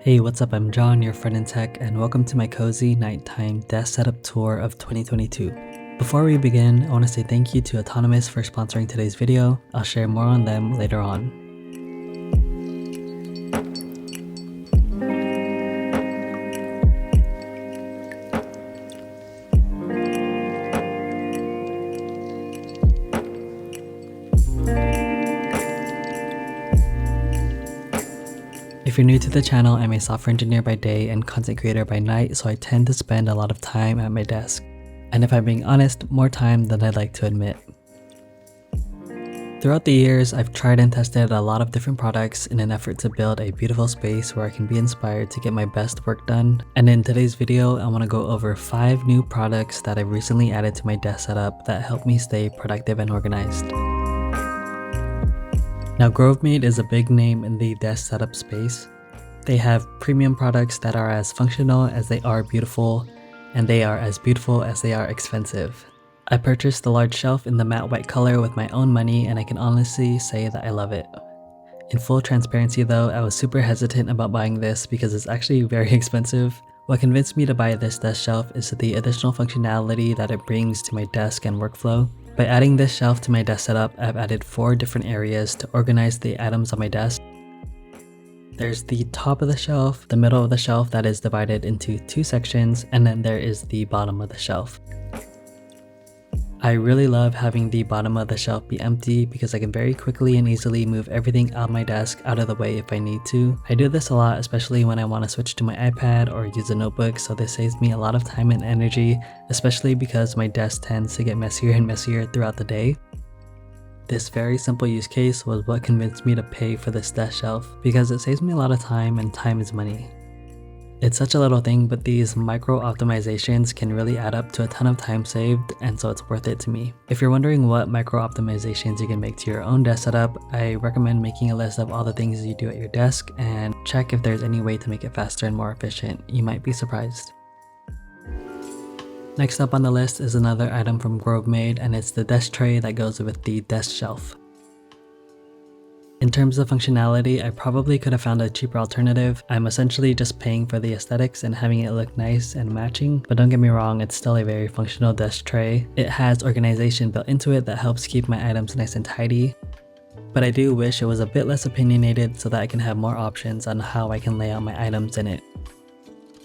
Hey, what's up? I'm John, your friend in tech, and welcome to my cozy nighttime desk setup tour of 2022. Before we begin, I want to say thank you to Autonomous for sponsoring today's video. I'll share more on them later on. If you're new to the channel, I'm a software engineer by day and content creator by night, so I tend to spend a lot of time at my desk. And if I'm being honest, more time than I'd like to admit. Throughout the years, I've tried and tested a lot of different products in an effort to build a beautiful space where I can be inspired to get my best work done. And in today's video, I want to go over 5 new products that I've recently added to my desk setup that help me stay productive and organized. Now, GroveMate is a big name in the desk setup space. They have premium products that are as functional as they are beautiful, and they are as beautiful as they are expensive. I purchased the large shelf in the matte white color with my own money, and I can honestly say that I love it. In full transparency though, I was super hesitant about buying this because it's actually very expensive. What convinced me to buy this desk shelf is the additional functionality that it brings to my desk and workflow. By adding this shelf to my desk setup, I've added 4 different areas to organize the items on my desk. There's the top of the shelf, the middle of the shelf that is divided into 2 sections, and then there is the bottom of the shelf. I really love having the bottom of the shelf be empty because I can very quickly and easily move everything out of my desk out of the way if I need to. I do this a lot, especially when I want to switch to my iPad or use a notebook, so this saves me a lot of time and energy, especially because my desk tends to get messier and messier throughout the day. This very simple use case was what convinced me to pay for this desk shelf because it saves me a lot of time, and time is money. It's such a little thing, but these micro optimizations can really add up to a ton of time saved, and so it's worth it to me. If you're wondering what micro optimizations you can make to your own desk setup, I recommend making a list of all the things you do at your desk and check if there's any way to make it faster and more efficient. You might be surprised. Next up on the list is another item from GroveMate, and it's the desk tray that goes with the desk shelf. In terms of functionality, I probably could have found a cheaper alternative. I'm essentially just paying for the aesthetics and having it look nice and matching, but don't get me wrong, it's still a very functional desk tray. It has organization built into it that helps keep my items nice and tidy, but I do wish it was a bit less opinionated so that I can have more options on how I can lay out my items in it.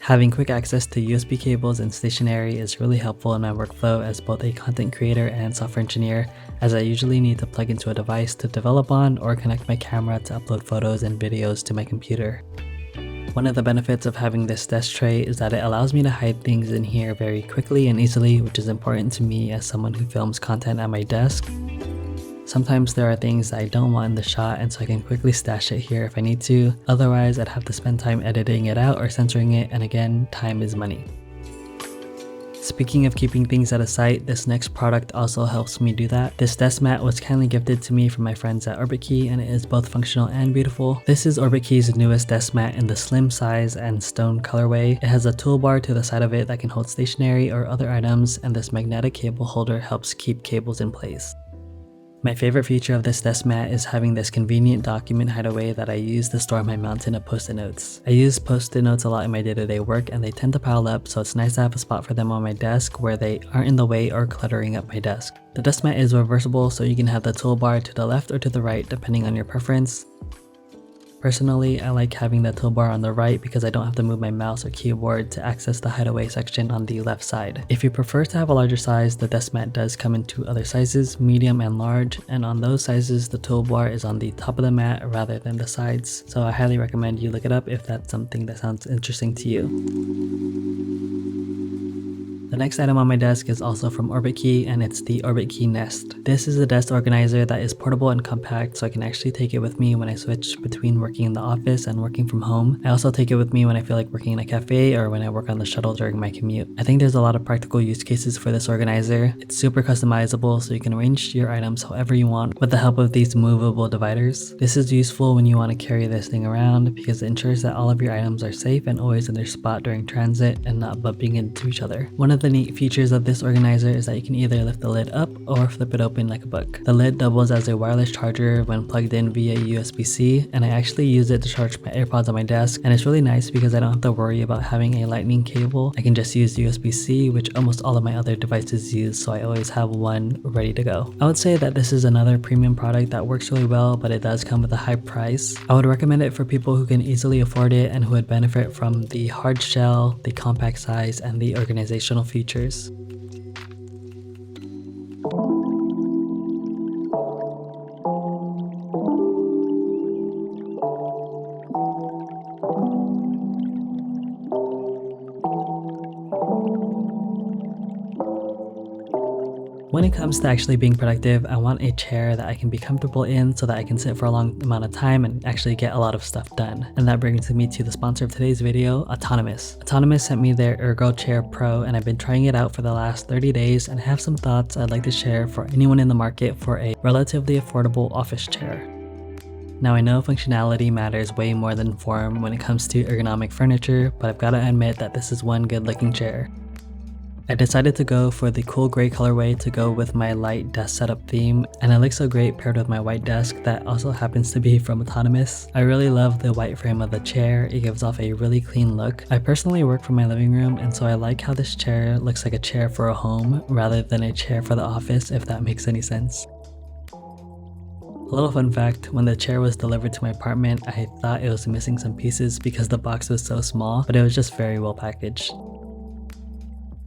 Having quick access to USB cables and stationery is really helpful in my workflow as both a content creator and software engineer, as I usually need to plug into a device to develop on or connect my camera to upload photos and videos to my computer. One of the benefits of having this desk tray is that it allows me to hide things in here very quickly and easily, which is important to me as someone who films content at my desk. Sometimes there are things that I don't want in the shot, and so I can quickly stash it here if I need to. Otherwise, I'd have to spend time editing it out or censoring it, and again, time is money. Speaking of keeping things out of sight, this next product also helps me do that. This desk mat was kindly gifted to me from my friends at OrbitKey, and it is both functional and beautiful. This is OrbitKey's newest desk mat in the slim size and stone colorway. It has a toolbar to the side of it that can hold stationery or other items, and this magnetic cable holder helps keep cables in place. My favorite feature of this desk mat is having this convenient document hideaway that I use to store my mountain of post-it notes. I use post-it notes a lot in my day-to-day work, and they tend to pile up, so it's nice to have a spot for them on my desk where they aren't in the way or cluttering up my desk. The desk mat is reversible, so you can have the toolbar to the left or to the right depending on your preference. Personally, I like having the toolbar on the right because I don't have to move my mouse or keyboard to access the hideaway section on the left side. If you prefer to have a larger size, the desk mat does come in 2 other sizes, medium and large, and on those sizes the toolbar is on the top of the mat rather than the sides, so I highly recommend you look it up if that's something that sounds interesting to you. The next item on my desk is also from OrbitKey, and it's the OrbitKey Nest. This is a desk organizer that is portable and compact, so I can actually take it with me when I switch between working in the office and working from home. I also take it with me when I feel like working in a cafe or when I work on the shuttle during my commute. I think there's a lot of practical use cases for this organizer. It's super customizable, so you can arrange your items however you want with the help of these movable dividers. This is useful when you want to carry this thing around because it ensures that all of your items are safe and always in their spot during transit and not bumping into each other. One of the the neat features of this organizer is that you can either lift the lid up or flip it open like a book. The lid doubles as a wireless charger when plugged in via USB-C, and I actually use it to charge my AirPods on my desk, and it's really nice because I don't have to worry about having a lightning cable. I can just use USB-C, which almost all of my other devices use, so I always have one ready to go. I would say that this is another premium product that works really well, but it does come with a high price. I would recommend it for people who can easily afford it and who would benefit from the hard shell, the compact size, and the organizational features. When it comes to actually being productive, I want a chair that I can be comfortable in so that I can sit for a long amount of time and actually get a lot of stuff done. And that brings me to the sponsor of today's video, Autonomous. Autonomous sent me their Ergo Chair Pro, and I've been trying it out for the last 30 days and have some thoughts I'd like to share for anyone in the market for a relatively affordable office chair. Now, I know functionality matters way more than form when it comes to ergonomic furniture, but I've got to admit that this is one good looking chair. I decided to go for the cool gray colorway to go with my light desk setup theme, and it looks so great paired with my white desk that also happens to be from Autonomous. I really love the white frame of the chair. It gives off a really clean look. I personally work from my living room, and so I like how this chair looks like a chair for a home rather than a chair for the office, if that makes any sense. A little fun fact, when the chair was delivered to my apartment, I thought it was missing some pieces because the box was so small, but it was just very well packaged.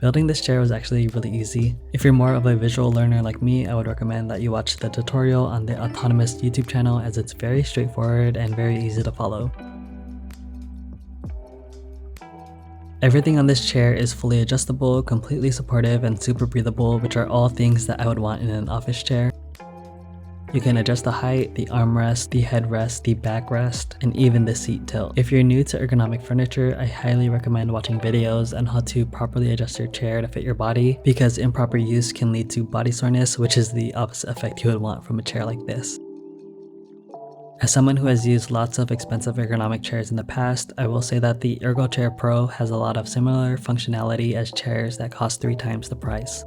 Building this chair was actually really easy. If you're more of a visual learner like me, I would recommend that you watch the tutorial on the Autonomous YouTube channel, as it's very straightforward and very easy to follow. Everything on this chair is fully adjustable, completely supportive, and super breathable, which are all things that I would want in an office chair. You can adjust the height, the armrest, the headrest, the backrest, and even the seat tilt. If you're new to ergonomic furniture, I highly recommend watching videos on how to properly adjust your chair to fit your body, because improper use can lead to body soreness, which is the opposite effect you would want from a chair like this. As someone who has used lots of expensive ergonomic chairs in the past, I will say that the Ergo Chair Pro has a lot of similar functionality as chairs that cost 3 times the price.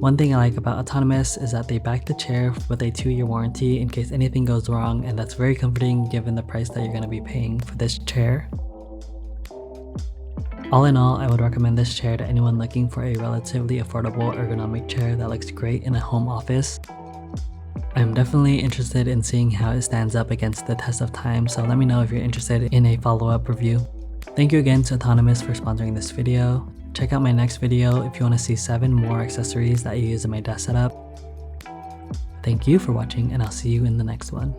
One thing I like about Autonomous is that they back the chair with a 2-year warranty in case anything goes wrong, and that's very comforting given the price that you're going to be paying for this chair. All in all, I would recommend this chair to anyone looking for a relatively affordable ergonomic chair that looks great in a home office. I'm definitely interested in seeing how it stands up against the test of time, so let me know if you're interested in a follow-up review. Thank you again to Autonomous for sponsoring this video. Check out my next video if you want to see 7 more accessories that I use in my desk setup. Thank you for watching, and I'll see you in the next one.